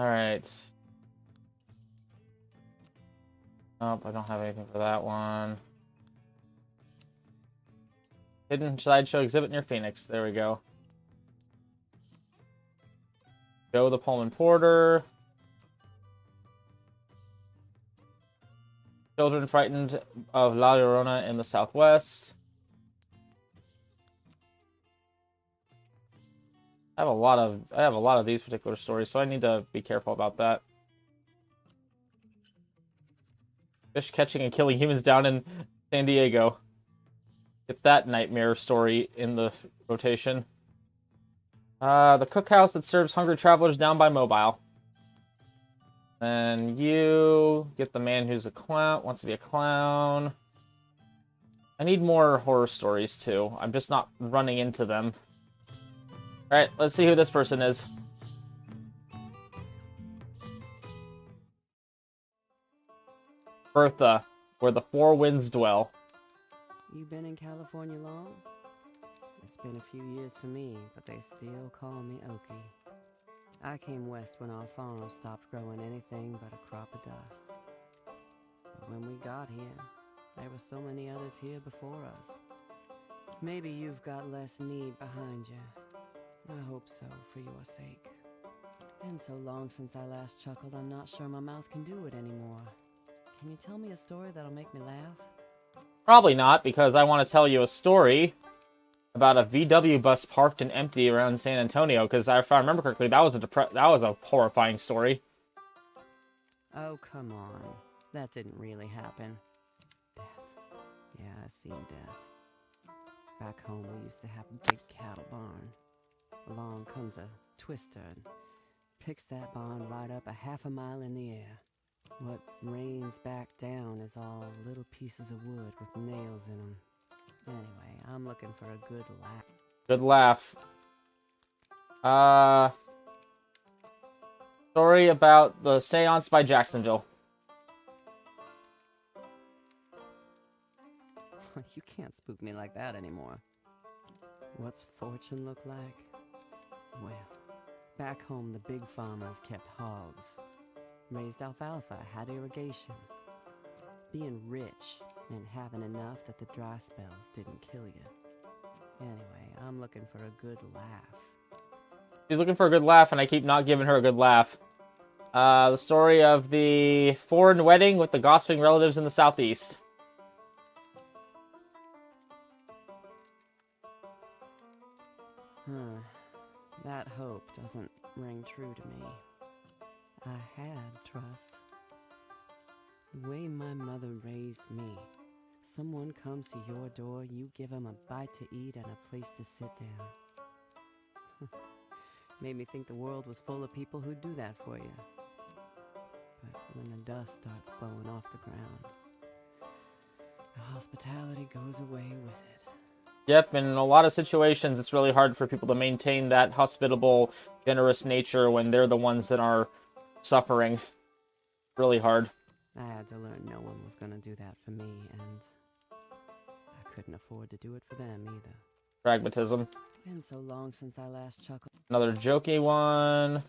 Alright. Nope, I don't have anything for that one. Hidden sideshow exhibit near Phoenix. There we go. Joe the Pullman Porter. Children frightened of La Llorona in the Southwest. I have a lot of these particular stories, so I need to be careful about that. Fish catching and killing humans down in San Diego. Get that nightmare story in the rotation. The cookhouse that serves hungry travelers down by Mobile. Then you get the man who's a clown, wants to be a clown. I need more horror stories too. I'm just not running into them. Alright, let's see who this person is. Bertha, where the four winds dwell. You been in California long? It's been a few years for me, but they still call me Okie. I came west when our farm stopped growing anything but a crop of dust. But when we got here, there were so many others here before us. Maybe you've got less need behind you. I hope so, for your sake. Been so long since I last chuckled, I'm not sure my mouth can do it anymore. Can you tell me a story that'll make me laugh? Probably not, because I want to tell you a story about a VW bus parked and empty around San Antonio, because if I remember correctly, that was a horrifying story. Oh, come on. That didn't really happen. Death. Yeah, I've seen death. Back home, we used to have a big cattle barn. Along comes a twister and picks that barn right up a half a mile in the air. What rains back down is all little pieces of wood with nails in them. Anyway, I'm looking for a good laugh. Good laugh. Story about the seance by Jacksonville. You can't spook me like that anymore. What's fortune look like? Well, back home the big farmers kept hogs. Raised alfalfa, had irrigation. Being rich meant having enough that the dry spells didn't kill you. Anyway, I'm looking for a good laugh. She's looking for a good laugh, and I keep not giving her a good laugh. The story of the foreign wedding with the gossiping relatives in the Southeast. That hope doesn't ring true to me. I had trust. The way my mother raised me. Someone comes to your door, you give them a bite to eat and a place to sit down. Made me think the world was full of people who'd do that for you. But when the dust starts blowing off the ground, the hospitality goes away with it. Yep, in a lot of situations, it's really hard for people to maintain that hospitable, generous nature when they're the ones that are suffering. Really hard. I had to learn no one was gonna do that for me, and I couldn't afford to do it for them either. Pragmatism. Been so long since I last chuckled. Another jokey one.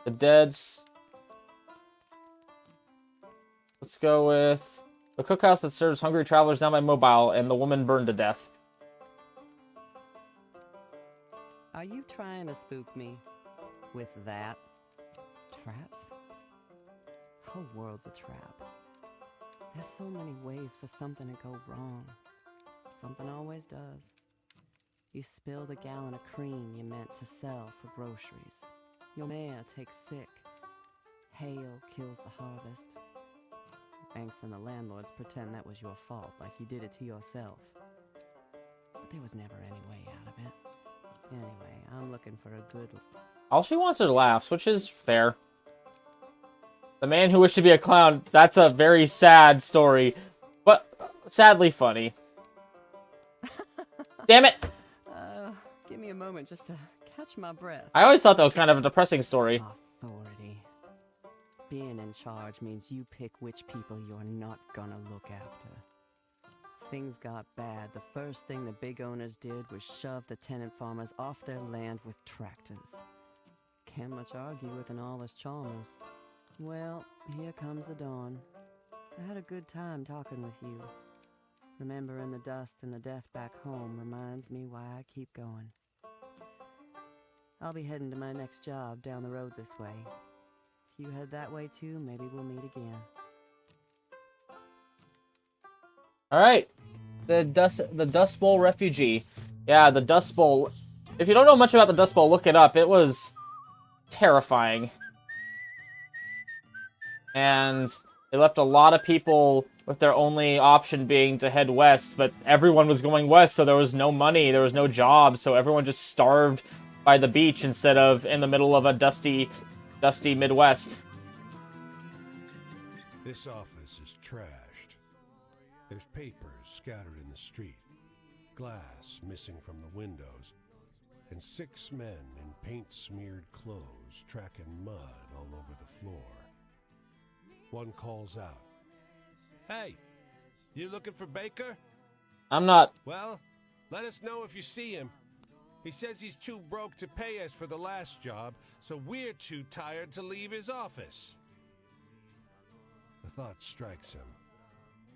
The Deads. Let's go with the cookhouse that serves hungry travelers down by Mobile, and the woman burned to death. Are you trying to spook me with that? Traps? The whole world's a trap. There's so many ways for something to go wrong. Something always does. You spilled a gallon of cream you meant to sell for groceries. Your mare takes sick. Hail kills the harvest. Banks and the landlords pretend that was your fault, like you did it to yourself. But there was never any way out of it. Anyway, I'm looking for a good... All she wants are laughs, which is fair. The man who wished to be a clown, that's a very sad story, but sadly funny. Damn it! Give me a moment just to catch my breath. I always thought that was kind of a depressing story. Authority. Being in charge means you pick which people you're not gonna look after. Things got bad. The first thing the big owners did was shove the tenant farmers off their land with tractors. Can't much argue with an Alles Chalmers. Well, here comes the dawn. I had a good time talking with you. Remembering the dust and the death back home reminds me why I keep going. I'll be heading to my next job down the road this way. If you head that way too, maybe we'll meet again. All right, the Dust Bowl refugee. Yeah, the Dust Bowl. If you don't know much about the Dust Bowl, look it up. It was terrifying, and they left a lot of people with their only option being to head west. But everyone was going west, so there was no money, there was no jobs, so everyone just starved by the beach instead of in the middle of a dusty Midwest. This office is trashed. There's papers scattered in the street, glass missing from the windows, and 6 men in paint-smeared clothes tracking mud all over the floor. One calls out, "Hey, you looking for Baker?" I'm not. "Well, let us know if you see him. He says he's too broke to pay us for the last job, so we're too tired to leave his office." The thought strikes him,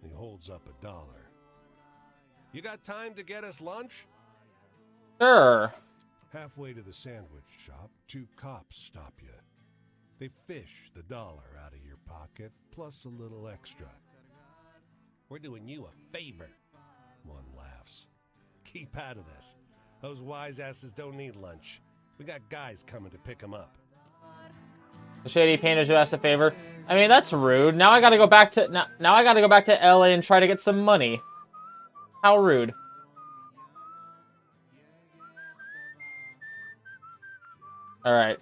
and he holds up $1. "You got time to get us lunch?" Sure. Halfway to the sandwich shop, 2 cops stop you. They fish the $1 out of your pocket, plus a little extra. "We're doing you a favor," one laughs. "Keep out of this. Those wise asses don't need lunch. We got guys coming to pick them up." The shady painters who asked a favor. I mean, that's rude. Now I gotta go back to now I gotta go back to LA and try to get some money. How rude. All right.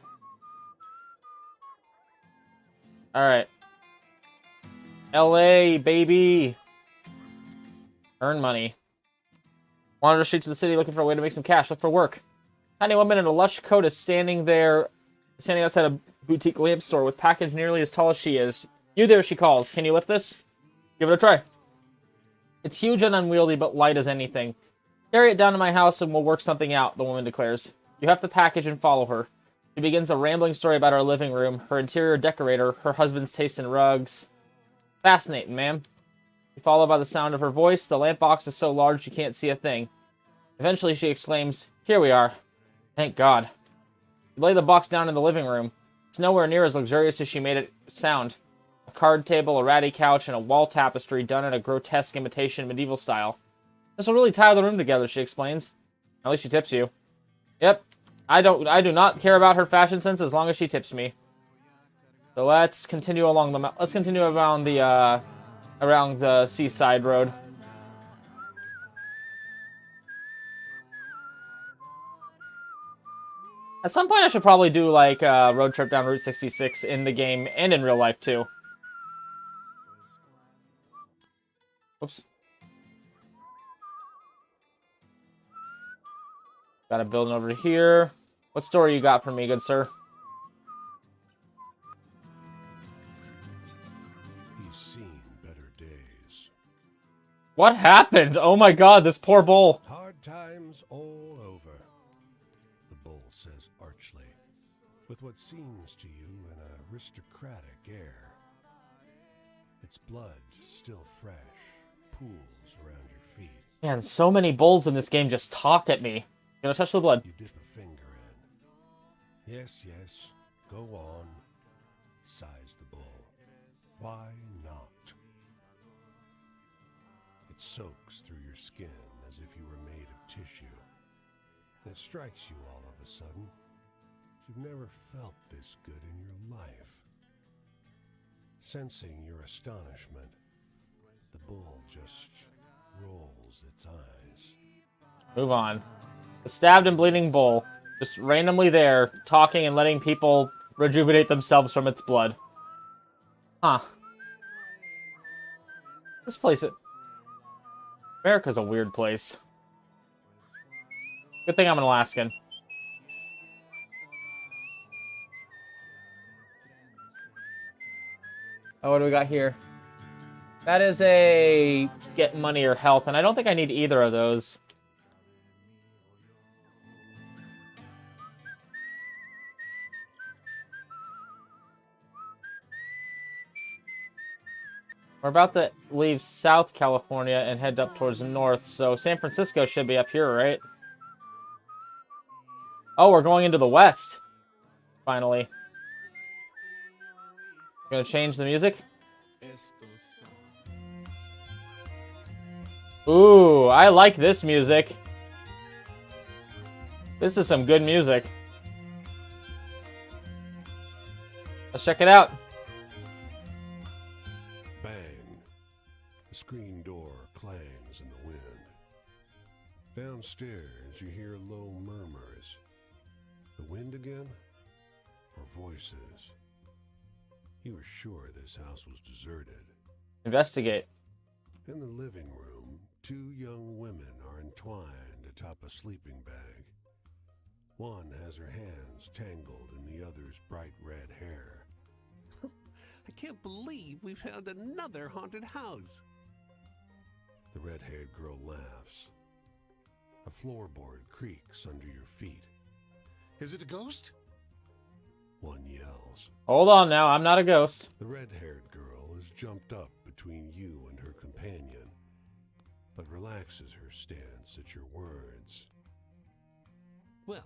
All right. LA, baby. Earn money. Wander the streets of the city looking for a way to make some cash. Look for work. Tiny woman in a lush coat is standing outside a boutique lamp store with package nearly as tall as she is. "You there," she calls. "Can you lift this?" "Give it a try." "It's huge and unwieldy, but light as anything." "Carry it down to my house and we'll work something out," the woman declares. You have the package and follow her. She begins a rambling story about her living room, her interior decorator, her husband's taste in rugs. "Fascinating, ma'am." Followed by the sound of her voice. The lamp box is so large you can't see a thing. Eventually she exclaims, "Here we are." Thank God. You lay the box down in the living room. It's nowhere near as luxurious as she made it sound. A card table, a ratty couch, and a wall tapestry done in a grotesque imitation medieval style. "This will really tie the room together," she explains. At least she tips you. Yep. I do not care about her fashion sense as long as she tips me. So let's continue around the seaside road. At some point I should probably do like a road trip down Route 66 in the game and in real life too. Oops. Got a building over here. What story you got for me, good sir? He's seen better days. What happened? Oh my God, this poor bull. Hard times all over, the bull says archly, with what seems to you an aristocratic air. Its blood still fresh pools around your feet. Man, so many bulls in this game just talk at me. You gonna touch the blood? You dip a finger in. Yes, go on, sighs the bull. Why not? It soaks through your skin as if you were made of tissue. And it strikes you all of a sudden. You've never felt this good in your life. Sensing your astonishment, the bull just rolls its eyes. Move on. The stabbed and bleeding bull, just randomly there, talking and letting people rejuvenate themselves from its blood. Huh. This place, America's a weird place. Good thing I'm an Alaskan. Oh, what do we got here? That is a get money or health, and I don't think I need either of those. We're about to leave South California and head up towards the north, so San Francisco should be up here, right? Oh, we're going into the west. Finally. Gonna change the music? Ooh, I like this music. This is some good music. Let's check it out. Bang. The screen door clangs in the wind. Downstairs, you hear low murmurs. The wind again? Or voices? You were sure this house was deserted. Investigate. In the living room, two young women are entwined atop a sleeping bag. One has her hands tangled in the other's bright red hair. I can't believe we found another haunted house. The red-haired girl laughs. A floorboard creaks under your feet. Is it a ghost? One yells. Hold on now, I'm not a ghost. The red-haired girl is jumped up between you and her companion, but relaxes her stance at your words. Well,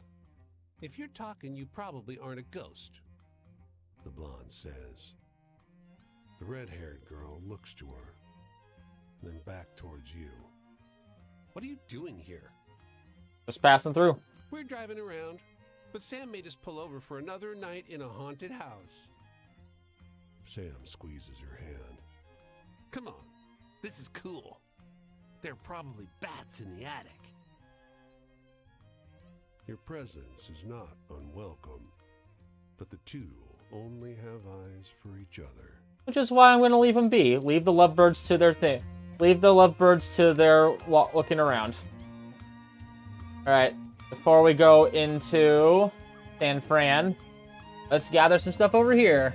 if you're talking, you probably aren't a ghost. The blonde says. The red-haired girl looks to her, then back towards you. What are you doing here? Just passing through. We're driving around, but Sam made us pull over for another night in a haunted house. Sam squeezes her hand. Come on, this is cool. There are probably bats in the attic. Your presence is not unwelcome, but the two only have eyes for each other. Which is why I'm going to leave them be. Leave the lovebirds to their thing. Leave the lovebirds to their looking around. Alright, before we go into San Fran, let's gather some stuff over here.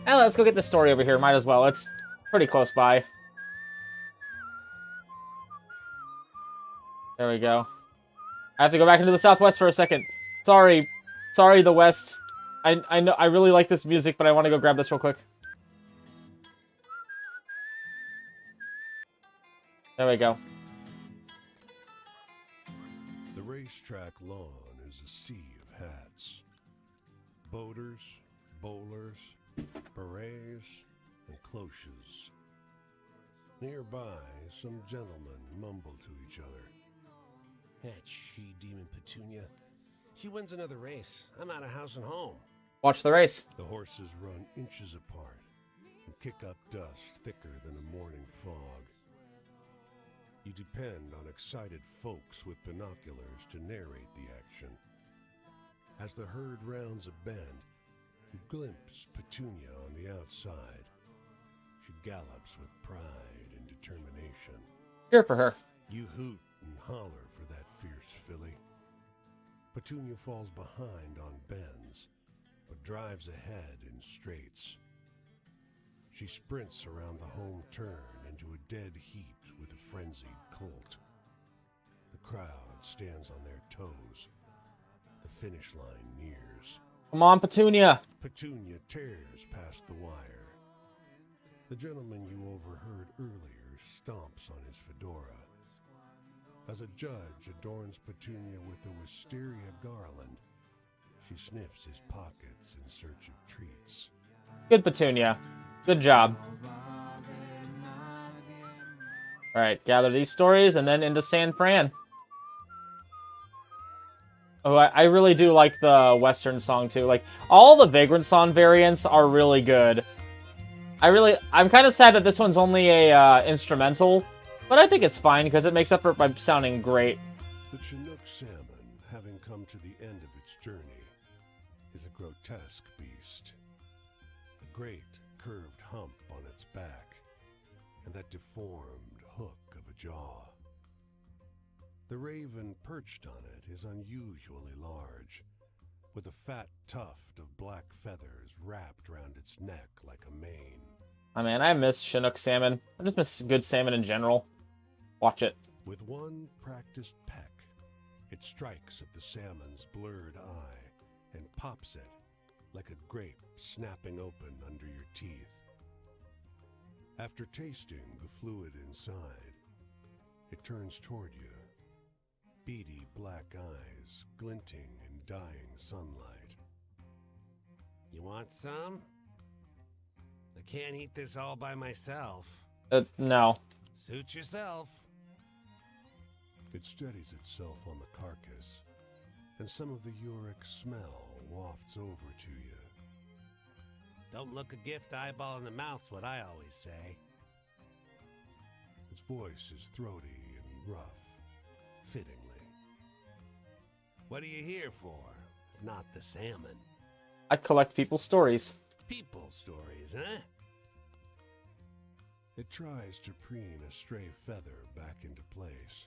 And let's go get the story over here. Might as well. It's pretty close by. There we go. I have to go back into the Southwest for a second. Sorry. Sorry, the West. I know I really like this music, but I want to go grab this real quick. There we go. The racetrack lawn is a sea of hats. Boaters, bowlers, berets, and cloches. Nearby, some gentlemen mumble to each other. That she-demon Petunia. She wins another race. I'm out of house and home. Watch the race. The horses run inches apart and kick up dust thicker than a morning fog. You depend on excited folks with binoculars to narrate the action. As the herd rounds a bend, you glimpse Petunia on the outside. She gallops with pride and determination. Cheer for her. You hoot and holler for that fierce filly. Petunia falls behind on bends, but drives ahead in straights. She sprints around the home turn into a dead heat with a frenzied colt. The crowd stands on their toes. The finish line nears. Come on, Petunia. Petunia tears past the wire. The gentleman you overheard earlier stomps on his fedora. As a judge adorns Petunia with a wisteria garland, she sniffs his pockets in search of treats. Good, Petunia. Good job. Alright, gather these stories and then into San Fran. Oh, I really do like the Western song too. Like, all the Vagrant Song variants are really good. I'm kind of sad that this one's only a instrumental, but I think it's fine because it makes up for it by sounding great. The Chinook salmon, having come to the end of its journey, is a grotesque beast. A great curved hump on its back, and that deformed hook of a jaw. The raven perched on it is unusually large, with a fat tuft of black feathers wrapped round its neck like a mane. I mean, I miss Chinook salmon. I just miss good salmon in general. Watch it. With one practiced peck, it strikes at the salmon's blurred eye and pops it like a grape snapping open under your teeth. After tasting the fluid inside, it turns toward you, beady black eyes glinting in dying sunlight. You want some? I can't eat this all by myself. No. Suit yourself. It steadies itself on the carcass, and some of the uric smell wafts over to you. Don't look a gift eyeball in the mouth's what I always say. Its voice is throaty and rough, fittingly. What are you here for? If not the salmon. I collect people's stories. People stories, huh? It tries to preen a stray feather back into place,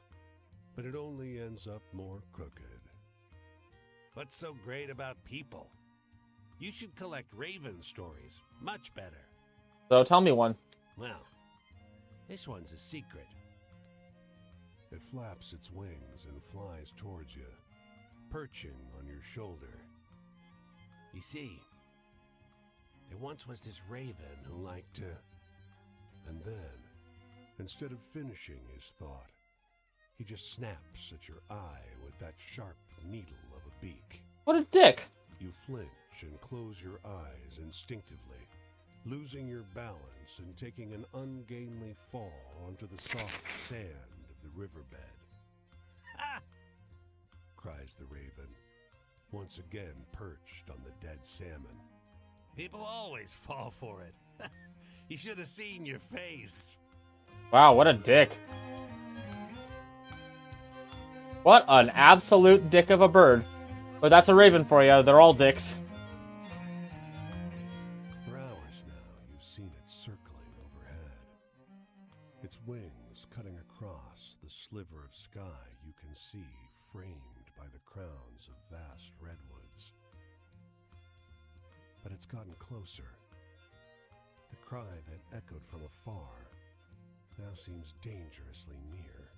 but it only ends up more crooked. What's so great about people? You should collect raven stories. Much better. So tell me one. Well, this one's a secret. It flaps its wings and flies towards you, perching on your shoulder. You see, there once was this raven who liked to... And then, instead of finishing his thought, he just snaps at your eye with that sharp needle of a beak. What a dick. You flinch and close your eyes instinctively, losing your balance and taking an ungainly fall onto the soft sand of the riverbed. Ha! Cries the raven, once again perched on the dead salmon. People always fall for it. You should have seen your face. Wow, what a dick. What an absolute dick of a bird. But that's a raven for you. They're all dicks. For hours now, you've seen it circling overhead. Its wings cutting across the sliver of sky you can see framed by the crowns of vast redwoods. But it's gotten closer. The cry that echoed from afar now seems dangerously near.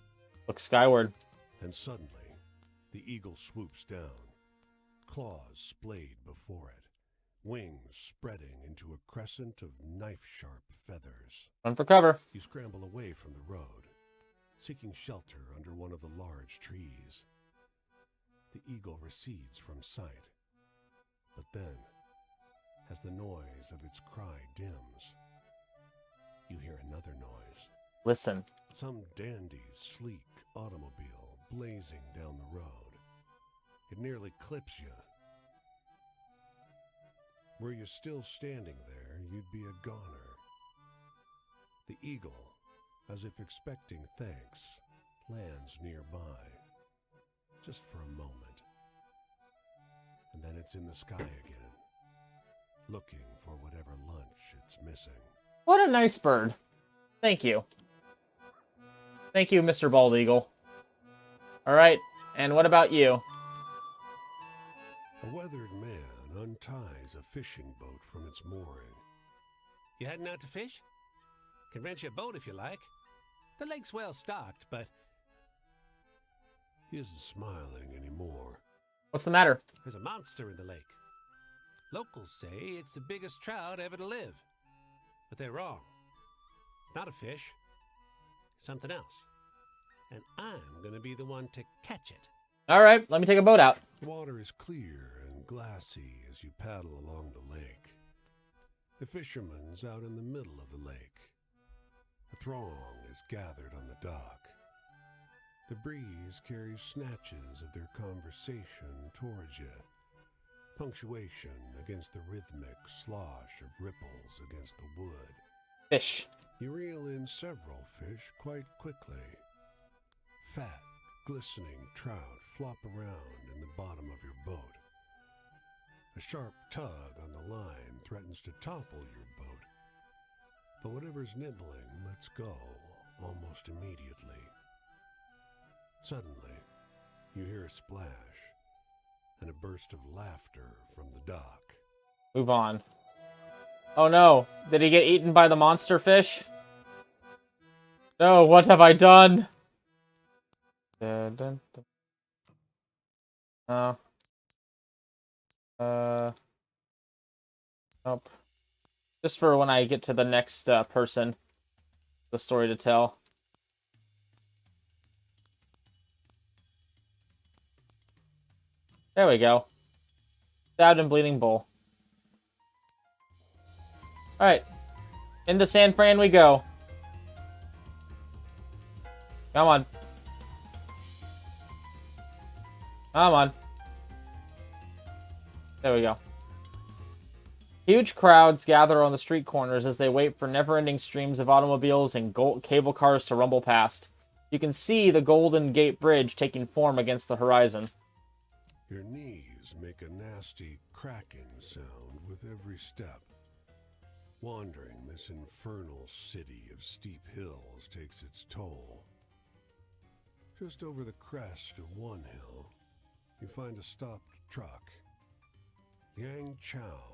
Look skyward. And suddenly, the eagle swoops down, claws splayed before it, wings spreading into a crescent of knife-sharp feathers. Run for cover. You scramble away from the road, seeking shelter under one of the large trees. The eagle recedes from sight, but then, as the noise of its cry dims, you hear another noise. Listen. Some dandy, sleek automobile blazing down the road. It nearly clips you. Were you still standing there, you'd be a goner. The eagle, as if expecting thanks, lands nearby, just for a moment. And then it's in the sky again, looking for whatever lunch it's missing. What a nice bird. Thank you. Thank you, Mr. Bald Eagle. Alright, and what about you? A weathered man unties a fishing boat from its mooring. You heading out to fish? Can rent you a boat if you like. The lake's well stocked, but He isn't smiling anymore. What's the matter? there's a monster in the lake. Locals say it's the biggest trout ever to live. But they're wrong. It's not a fish. It's something else. And I'm going to be the one to catch it. Alright, let me take a boat out. The water is clear and glassy as you paddle along the lake. The fisherman's out in the middle of the lake. A throng is gathered on the dock. The breeze carries snatches of their conversation towards you, punctuation against the rhythmic slosh of ripples against the wood. Fish. You reel in several fish quite quickly. Fat, glistening trout flop around in the bottom of your boat. A sharp tug on the line threatens to topple your boat, but whatever's nibbling lets go almost immediately. Suddenly, you hear a splash and a burst of laughter from the dock. Move on. Oh no, did he get eaten by the monster fish? No, what have I done? Dun, dun, dun. Nope. Just for when I get to the next person. the story to tell. There we go. Stabbed and bleeding bull. Alright. Into San Fran we go. Come on. Come on. There we go. Huge crowds gather on the street corners as they wait for never-ending streams of automobiles and cable cars to rumble past. You can see the Golden Gate Bridge taking form against the horizon. Your knees make a nasty cracking sound with every step. Wandering this infernal city of steep hills takes its toll. Just over the crest of one hill, you find a stopped truck. Yang Chow.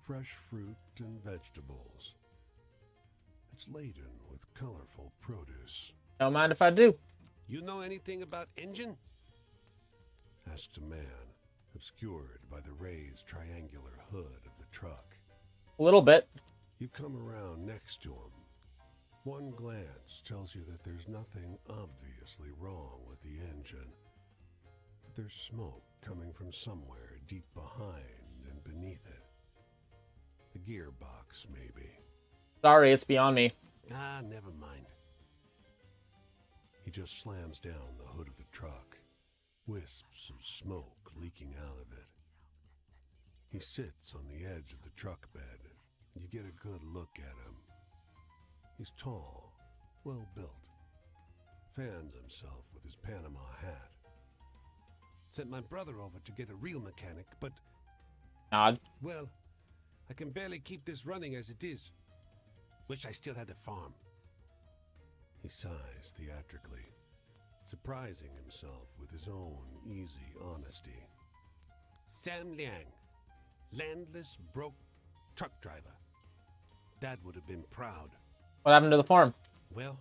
Fresh fruit and vegetables. It's laden with colorful produce. Don't mind if I do. You know anything about engine? Asks a man, obscured by the raised triangular hood of the truck. A little bit. You come around next to him. One glance tells you that there's nothing obviously wrong with the engine. But there's smoke coming from somewhere deep behind and beneath it. The gearbox, maybe. Sorry, it's beyond me. Ah, never mind. He just slams down the hood of the truck. Wisps of smoke leaking out of it. He sits on the edge of the truck bed. You get a good look at him. He's tall, well built. Fans himself with his Panama hat. Sent my brother over to get a real mechanic, but, Nod. well, I can barely keep this running as it is. Wish I still had a farm. He sighs theatrically, surprising himself with his own easy honesty. Sam Liang, landless, broke truck driver. Dad would have been proud. What happened to the farm? Well,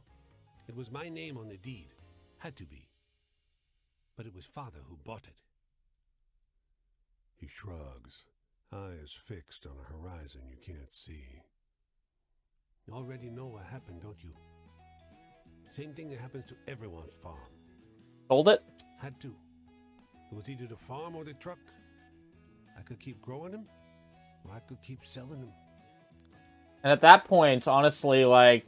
it was my name on the deed. Had to be. But it was Father who bought it. He shrugs, eyes fixed on a horizon you can't see. You already know what happened, don't you? Same thing that happens to everyone's farm. Sold it? Had to. It was either the farm or the truck. I could keep growing them, or I could keep selling them. And at that point, honestly, like,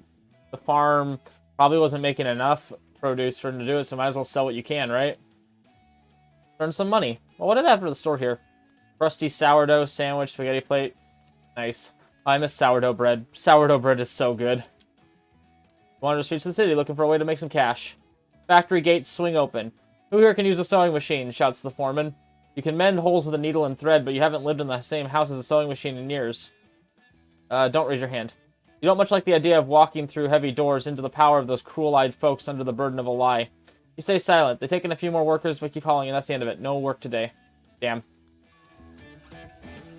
the farm probably wasn't making enough produce for him to do it, so might as well sell what you can, right? Earn some money. Well, what did I have for the store here? Rusty sourdough sandwich, spaghetti plate. Nice. I miss sourdough bread. Sourdough bread is so good. Wander the streets of the city looking for a way to make some cash. Factory gates swing open. Who here can use a sewing machine? Shouts the foreman. You can mend holes with a needle and thread, but you haven't lived in the same house as a sewing machine in years. Don't raise your hand. You don't much like the idea of walking through heavy doors into the power of those cruel-eyed folks under the burden of a lie. You stay silent. They take in a few more workers, but keep hauling, and that's the end of it. No work today. Damn.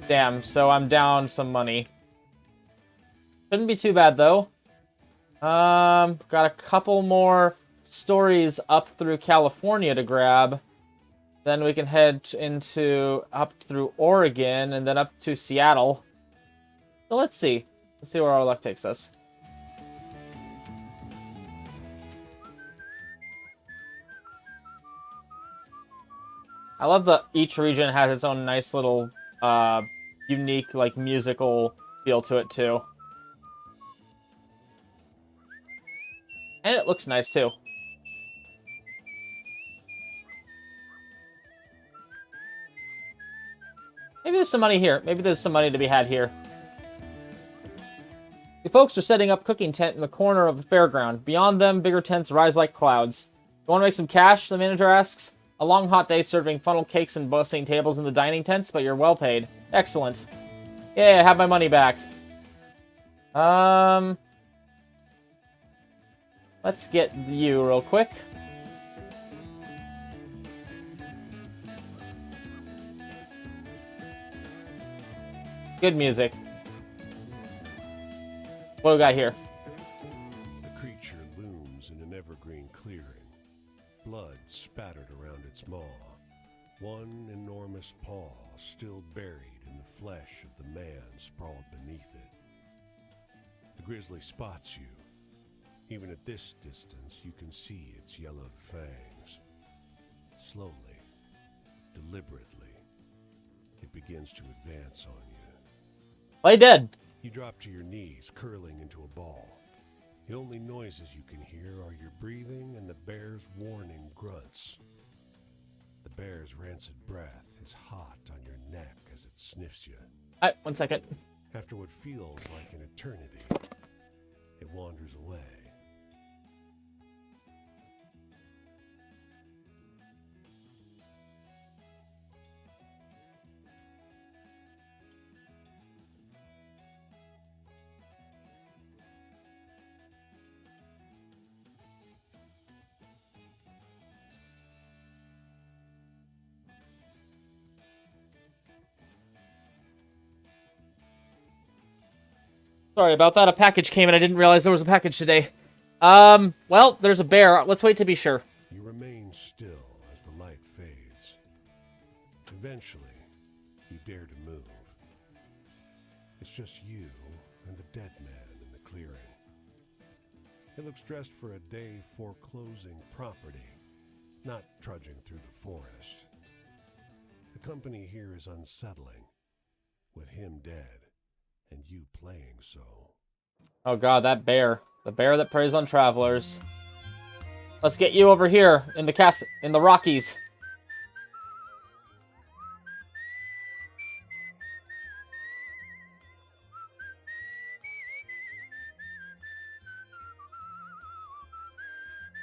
Damn, so I'm down some money. Shouldn't be too bad, though. Got a couple more stories up through California to grab. Then we can head up through Oregon, and then up to Seattle. So let's see. Let's see where our luck takes us. I love that each region has its own nice little, unique, like, musical feel to it, too. And it looks nice, too. Maybe there's some money here. Maybe there's some money to be had here. The folks are setting up cooking tent in the corner of the fairground. Beyond them, bigger tents rise like clouds. You want to make some cash? The manager asks. A long hot day serving funnel cakes and bussing tables in the dining tents, but you're well paid. Excellent. Yeah, I have my money back. Let's get you real quick. Good music. What do we got here? The creature looms in an evergreen clearing, blood spattered around its maw, one enormous paw still buried in the flesh of the man sprawled beneath it. The grizzly spots you, Even at this distance, you can see its yellowed fangs. Slowly, deliberately, it begins to advance on you. Play dead. You drop to your knees, curling into a ball. The only noises you can hear are your breathing and the bear's warning grunts. The bear's rancid breath is hot on your neck as it sniffs you. Alright, 1 second. After what feels like an eternity, it wanders away. Sorry about that. A package came and I didn't realize there was a package today. Well, there's a bear. Let's wait to be sure. You remain still as the light fades. Eventually, you dare to move. It's just you and the dead man in the clearing. It looks dressed for a day foreclosing property, not trudging through the forest. The company here is unsettling, with him dead, and you playing so. Oh god, that bear. The bear that preys on travelers. Let's get you over here in the Rockies.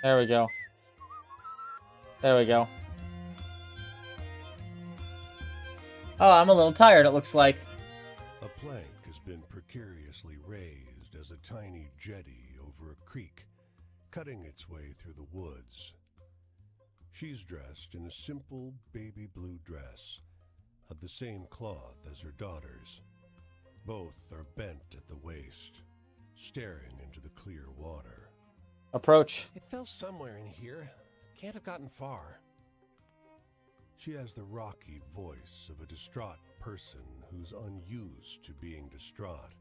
There we go. There we go. Oh, I'm a little tired, it looks like. A plank has been precariously raised as a tiny jetty over a creek, cutting its way through the woods. She's dressed in a simple baby blue dress of the same cloth as her daughter's. Both are bent at the waist, staring into the clear water. Approach. It fell somewhere in here. Can't have gotten far. She has the rocky voice of a distraught person who's unused to being distraught.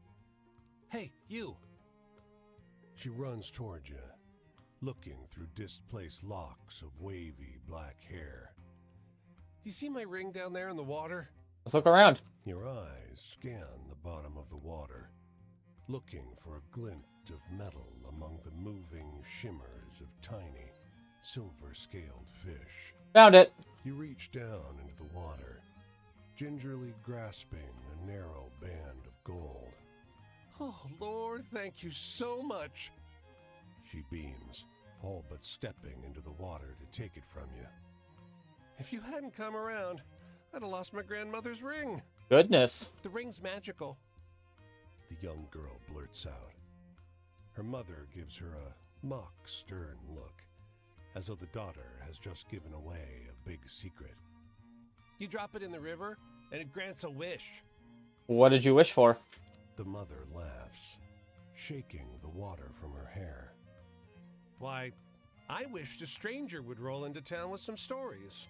Hey, you! She runs toward you, looking through displaced locks of wavy black hair. Do you see my ring down there in the water? Let's look around. Your eyes scan the bottom of the water, looking for a glint of metal among the moving shimmers of tiny, silver-scaled fish. Found it. You reach down into the water, gingerly grasping a narrow band of gold. Oh, Lord, thank you so much. She beams, all but stepping into the water to take it from you. If you hadn't come around, I'd have lost my grandmother's ring. Goodness. The ring's magical. The young girl blurts out. Her mother gives her a mock stern look, as though the daughter has just given away a big secret. You drop it in the river, and it grants a wish. What did you wish for? The mother laughs, shaking the water from her hair. Why, I wished a stranger would roll into town with some stories.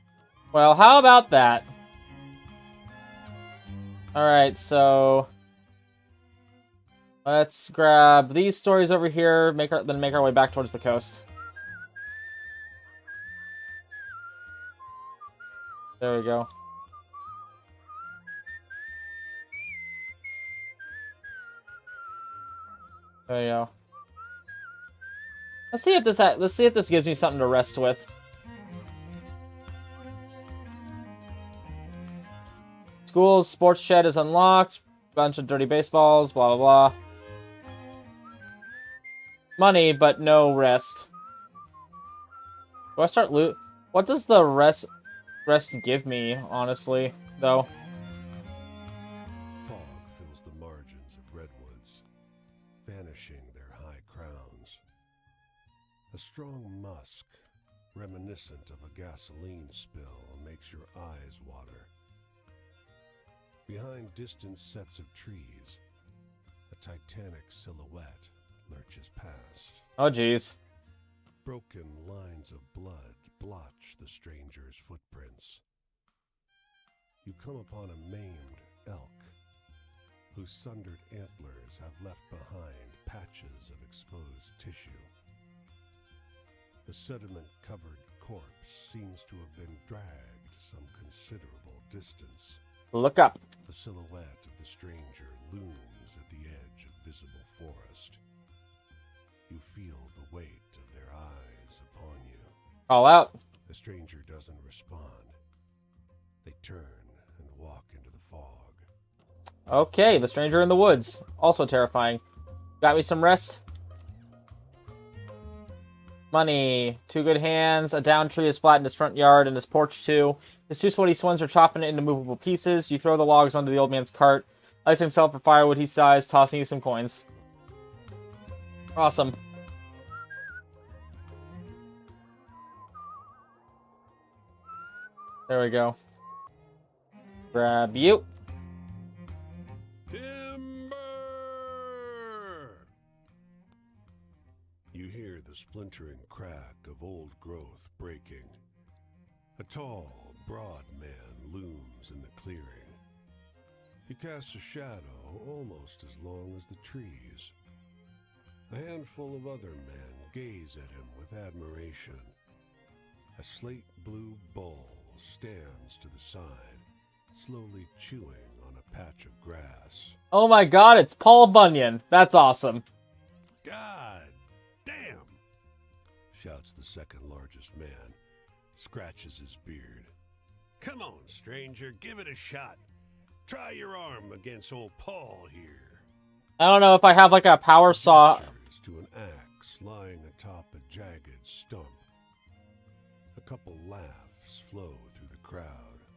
Well, how about that? Alright, so let's grab these stories over here, then make our way back towards the coast. There we go. There you go. Let's see if this gives me something to rest with. School's sports shed is unlocked. Bunch of dirty baseballs, blah, blah, blah. Money, but no rest. Do I start loot? What does the rest give me, honestly, though? Fog fills the margins of redwoods, vanishing their high crowns. A strong musk, reminiscent of a gasoline spill, makes your eyes water. Behind distant sets of trees, a titanic silhouette lurches past. Oh, jeez. Broken lines of blood blotch the stranger's footprints. You come upon a maimed elk, whose sundered antlers have left behind patches of exposed tissue. The sediment-covered corpse seems to have been dragged some considerable distance. Look up. The silhouette of the stranger looms at the edge of visible forest. You feel the weight of their eyes upon you. Call out. The stranger doesn't respond. They turn and walk into the fog. Okay, the stranger in the woods. Also terrifying. Got me some rest? Money. 2 good hands. A down tree is flattened his front yard and his porch too. His 2 sweaty swans are chopping it into movable pieces. You throw the logs onto the old man's cart. Lights himself for firewood, he sighs, tossing you some coins. Awesome. There we go. Grab you. Timber! You hear the splintering crack of old growth breaking. A tall, broad man looms in the clearing. He casts a shadow almost as long as the trees. A handful of other men gaze at him with admiration. A slate-blue bull stands to the side, slowly chewing on a patch of grass. Oh my god, it's Paul Bunyan. That's awesome. God damn! Shouts the second largest man, scratches his beard. Come on, stranger, give it a shot. Try your arm against old Paul here. I don't know if I have like a power saw. Gestures to an axe lying atop a jagged stump. A couple laughs flow through the crowd.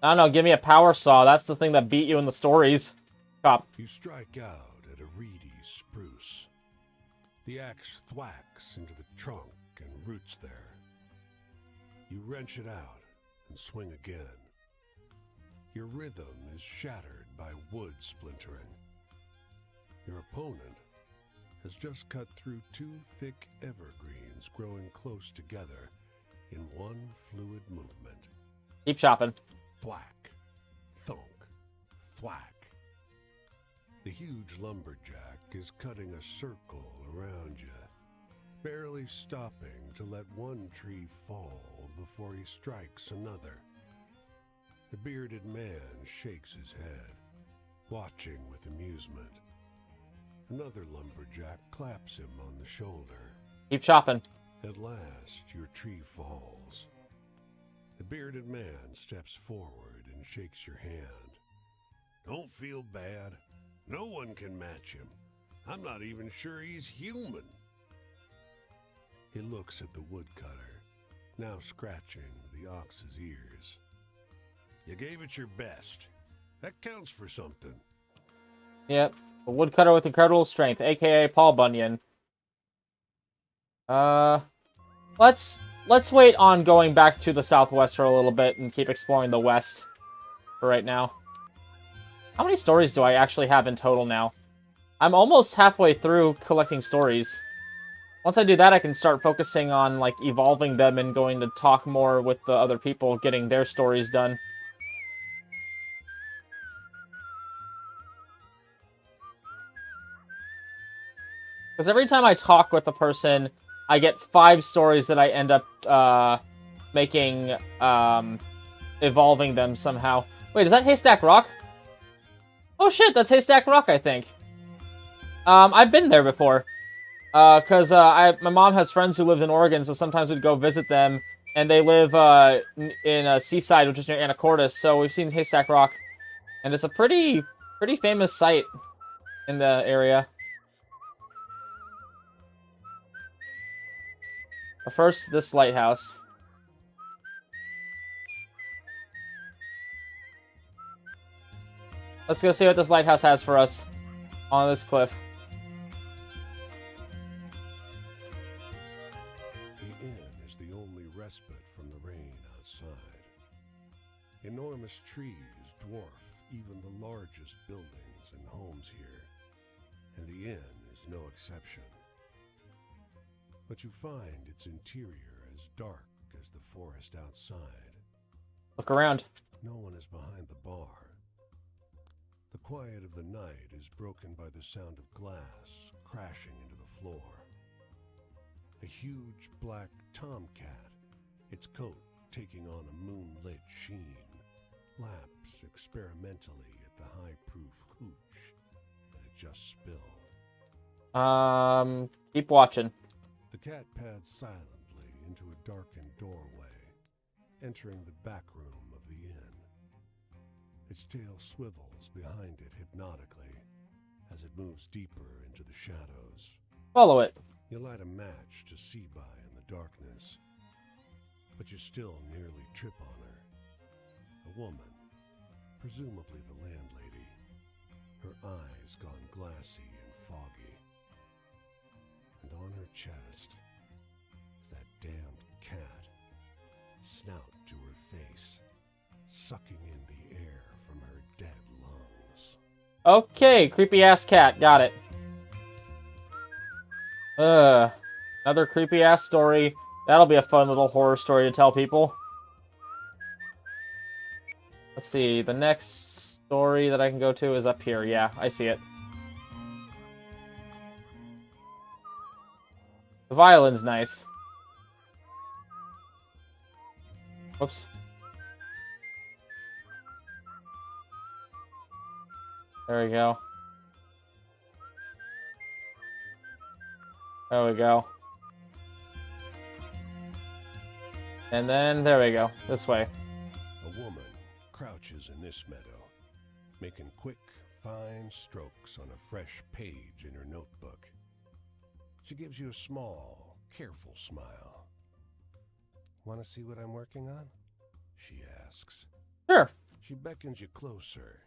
I don't know, give me a power saw. That's the thing that beat you in the stories. Cop. You strike out at a reedy spruce. The axe thwacks into the trunk and roots there. You wrench it out and swing again. Your rhythm is shattered by wood splintering. Your opponent has just cut through 2 thick evergreens growing close together in one fluid movement. Keep chopping. Thwack, thunk, thwack. The huge lumberjack is cutting a circle around you, barely stopping to let one tree fall before he strikes another. The bearded man shakes his head, watching with amusement. Another lumberjack claps him on the shoulder. Keep chopping. At last, your tree falls. The bearded man steps forward and shakes your hand. Don't feel bad. No one can match him. I'm not even sure he's human. He looks at the woodcutter, now scratching the ox's ears. You gave it your best. That counts for something. Yep. A woodcutter with incredible strength, aka Paul Bunyan. Let's wait on going back to the southwest for a little bit and keep exploring the west for right now. How many stories do I actually have in total now? I'm almost halfway through collecting stories. Once I do that, I can start focusing on, like, evolving them and going to talk more with the other people, getting their stories done. Because every time I talk with a person, I get 5 stories that I end up making, evolving them somehow. Wait, is that Haystack Rock? Oh shit, that's Haystack Rock, I think. I've been there before. Because my mom has friends who lived in Oregon, so sometimes we'd go visit them. And they live in Seaside, which is near Anacortes, so we've seen Haystack Rock. And it's a pretty famous site in the area. But first, this lighthouse. Let's go see what this lighthouse has for us on this cliff. The inn is the only respite from the rain outside. Enormous trees dwarf even the largest buildings and homes here, and the inn is no exception. But you find its interior as dark as the forest outside. Look around. No one is behind the bar. The quiet of the night is broken by the sound of glass crashing into the floor. A huge black tomcat, its coat taking on a moonlit sheen, laps experimentally at the high-proof hooch that it just spilled. Keep watching. The cat pads silently into a darkened doorway, entering the back room of the inn. Its tail swivels behind it hypnotically as it moves deeper into the shadows. Follow it. You light a match to see by in the darkness, but you still nearly trip on her. A woman, presumably the landlady, her eyes gone glassy and foggy. And on her chest is that damned cat, snout to her face, sucking in the air from her dead lungs. Okay, creepy ass cat. Got it. Another creepy ass story. That'll be a fun little horror story to tell people. Let's see, the next story that I can go to is up here. Yeah, I see it. The violin's nice. Whoops. There we go. There we go. And then, there we go. This way. A woman crouches in this meadow, making quick, fine strokes on a fresh page in her notebook. She gives you a small, careful smile. Want to see what I'm working on? She asks. Sure. She beckons you closer,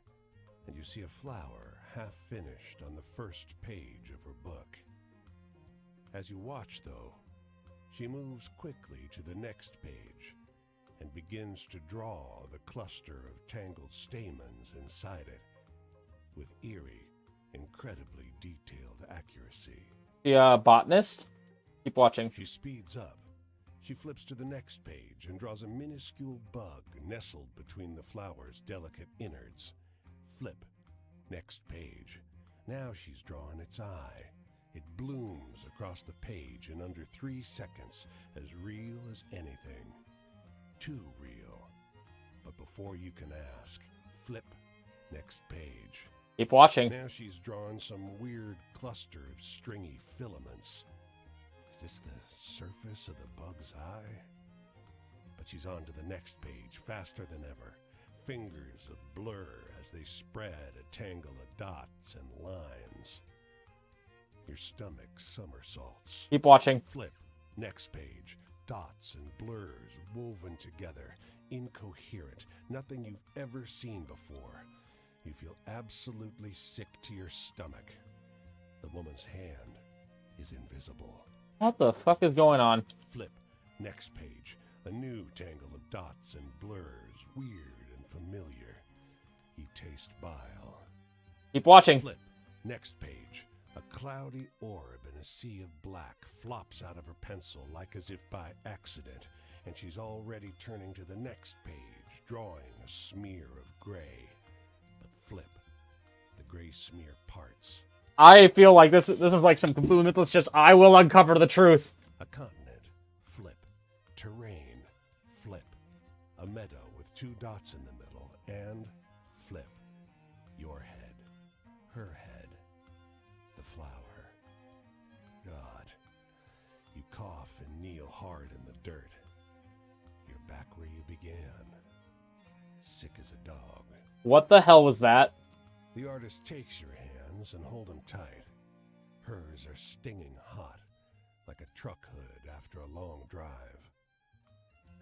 and you see a flower half finished on the first page of her book. As you watch, though, she moves quickly to the next page and begins to draw the cluster of tangled stamens inside it with eerie, incredibly detailed accuracy. The botanist. Keep watching. She speeds up. She flips to the next page and draws a minuscule bug nestled between the flower's delicate innards. Flip. Next page. Now she's drawn its eye. It blooms across the page in under 3 seconds, as real as anything. Too real. But before you can ask, flip. Next page. Keep watching. Now she's drawn some weird cluster of stringy filaments. Is this the surface of the bug's eye? But she's on to the next page, faster than ever. Fingers a blur as they spread a tangle of dots and lines. Your stomach somersaults. Keep watching. Flip. Next page. Dots and blurs woven together. Incoherent. Nothing you've ever seen before. You feel absolutely sick to your stomach. The woman's hand is invisible. What the fuck is going on? Flip. Next page. A new tangle of dots and blurs. Weird and familiar. You taste bile. Keep watching. Flip. Next page. A cloudy orb in a sea of black flops out of her pencil like as if by accident, and she's already turning to the next page, drawing a smear of gray. But flip. The gray smear parts. I feel like this is like some completely mythless just, I will uncover the truth. A continent. Flip. Terrain. Flip. A meadow with 2 dots in the middle. And flip. Your head. Her head. The flower. God. You cough and kneel hard in the dirt. You're back where you began. Sick as a dog. What the hell was that? The artist takes your hands and hold them tight. Hers are stinging hot, like a truck hood after a long drive.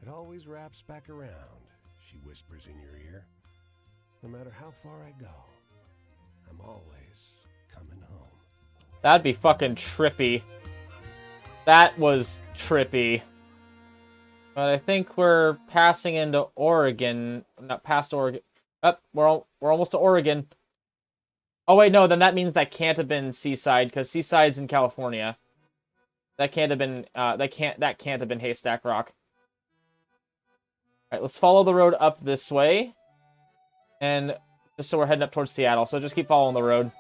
It always wraps back around, she whispers in your ear. No matter how far I go, I'm always coming home. That'd be fucking trippy. That was trippy. But I think we're passing into Oregon. Not past Oregon. Oh, we're almost to Oregon. Oh wait, no, then that means that can't have been Seaside, because Seaside's in California. That can't have been that can't have been Haystack Rock. Alright, let's follow the road up this way. And just so we're heading up towards Seattle, so just keep following the road.